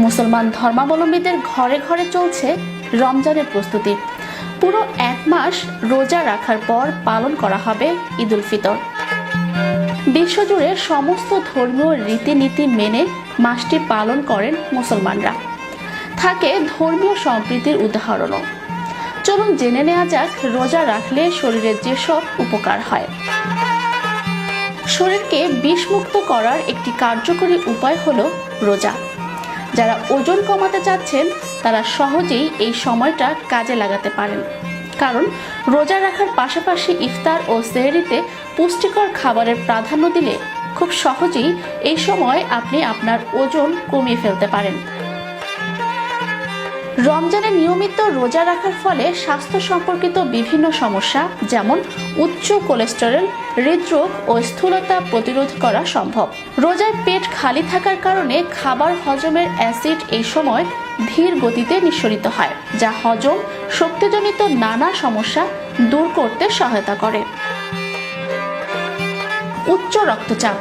মুসলমান ধর্মাবলম্বীদের ঘরে ঘরে চলছে রমজানের প্রস্তুতি। পুরো 1 মাস রোজা রাখার পর পালন করা হবে ঈদ উল ফিতর। বিশ্বজুড়ে সমস্ত ধর্মীয় রীতিনীতি মেনে মাসটি পালন করেন মুসলমানরা। থাকে ধর্মীয় সম্প্রীতির উদাহরণও। চলুন জেনে নেওয়া যাক রোজা রাখলে শরীরের যেসব উপকার হয়। শরীরকে বিষমুক্ত করার একটি কার্যকরী উপায় হলো রোজা। যারা ওজন কমাতে চাচ্ছেন তারা সহজেই এই সময়টা কাজে লাগাতে পারেন, কারণ রোজা রাখার পাশাপাশি ইফতার ও সেহরিতে পুষ্টিকর খাবারের প্রাধান্য দিলে খুব সহজেই এই সময় আপনি আপনার ওজন কমিয়ে ফেলতে পারেন। রমজানে নিয়মিত রোজা রাখার ফলে স্বাস্থ্য সম্পর্কিত বিভিন্ন সমস্যা যেমন উচ্চ কোলেস্টেরল, হৃদরোগ ও স্থূলতা প্রতিরোধ করা সম্ভব। রোজায় পেট খালি থাকার কারণে খাবার হজমের অ্যাসিড এই সময় ধীর গতিতে নিঃসরিত হয়, যা হজম শক্তিজনিত নানা সমস্যা দূর করতে সহায়তা করে। উচ্চ রক্তচাপ,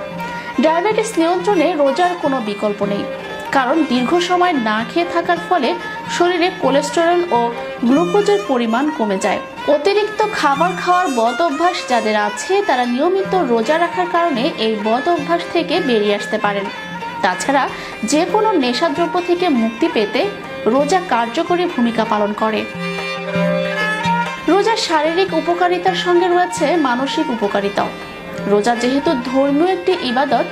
ডায়াবেটিস নিয়ন্ত্রণে রোজার কোনো বিকল্প নেই, কারণ দীর্ঘ সময় না খেয়ে থাকার ফলে শরীরে কোলেস্টেরল ও গ্লুকোজের পরিমাণ কমে যায়। অতিরিক্ত খাবার খাওয়ার বদ অভ্যাস যাদের আছে তারা নিয়মিত রোজা রাখার কারণে এই বদ অভ্যাস থেকে বেরিয়ে আসতে পারেন। তাছাড়া যে কোনো নেশাদ্রব্য থেকে মুক্তি পেতে রোজা কার্যকরী ভূমিকা পালন করে। রোজার শারীরিক উপকারিতার সঙ্গে রয়েছে মানসিক উপকারিতাও। রোজা যেহেতু ধর্মীয় একটি ইবাদত,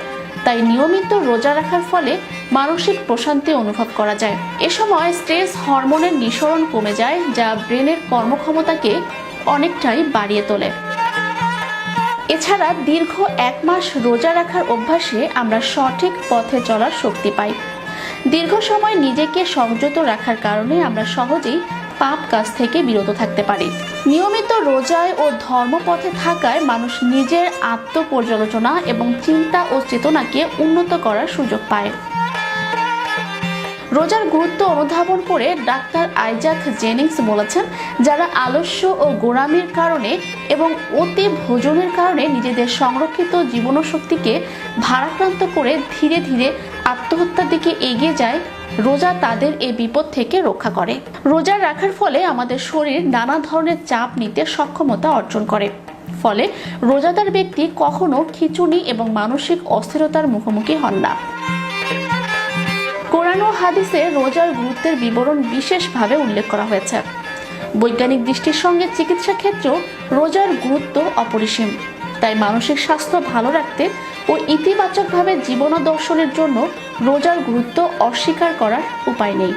তাই নিয়মিত রোজা রাখার ফলে মানসিক প্রশান্তি অনুভব করা যায়। এ সময় স্ট্রেস হরমোনের নিঃসরণ কমে যায়, যা ব্রেনের কর্মক্ষমতাকে অনেকটাই বাড়িয়ে তোলে। এছাড়া দীর্ঘ 1 মাস রোজা রাখার অভ্যাসে আমরা সঠিক পথে চলার শক্তি পাই। দীর্ঘ সময় নিজেকে সংযত রাখার কারণে আমরা সহজেই পাপ কাজ থেকে বিরত থাকতে পারি। নিয়মিত রোজায় ও ধর্মপথে থাকায় মানুষ নিজের আত্মপর্যালোচনা এবং চিন্তা ও চেতনাকে উন্নত করার সুযোগ পায়। রোজার গুরুত্ব অনুধাবন করে ডাক্তার আইজাক জেনিংস বলেছেন, যারা আলস্য ও গোঁড়ামির কারণে এবং অতি ভোজনের কারণে নিজেদের সংরক্ষিত জীবনশক্তিকে ভারাক্রান্ত করে ধীরে ধীরে আত্মহত্যার দিকে এগিয়ে যায়, রোজা তাদের এই বিপদ থেকে রক্ষা করে। রোজা রাখার ফলে আমাদের শরীর নানা ধরনের চাপ নিতে সক্ষমতা অর্জন করে, ফলে রোজাদার ব্যক্তি কখনো খিঁচুনি এবং মানসিক অস্থিরতার মুখোমুখি হন না। কোরআন ও হাদিসে রোজার গুরুত্বের বিবরণ বিশেষভাবে উল্লেখ করা হয়েছে। বৈজ্ঞানিক দৃষ্টির সঙ্গে চিকিৎসা ক্ষেত্রেও রোজার গুরুত্ব অপরিসীম। তাই মানসিক স্বাস্থ্য ভালো রাখতে ও ইতিবাচকভাবে জীবনাদর্শনের জন্য রোজার গুরুত্ব অস্বীকার করার উপায় নেই।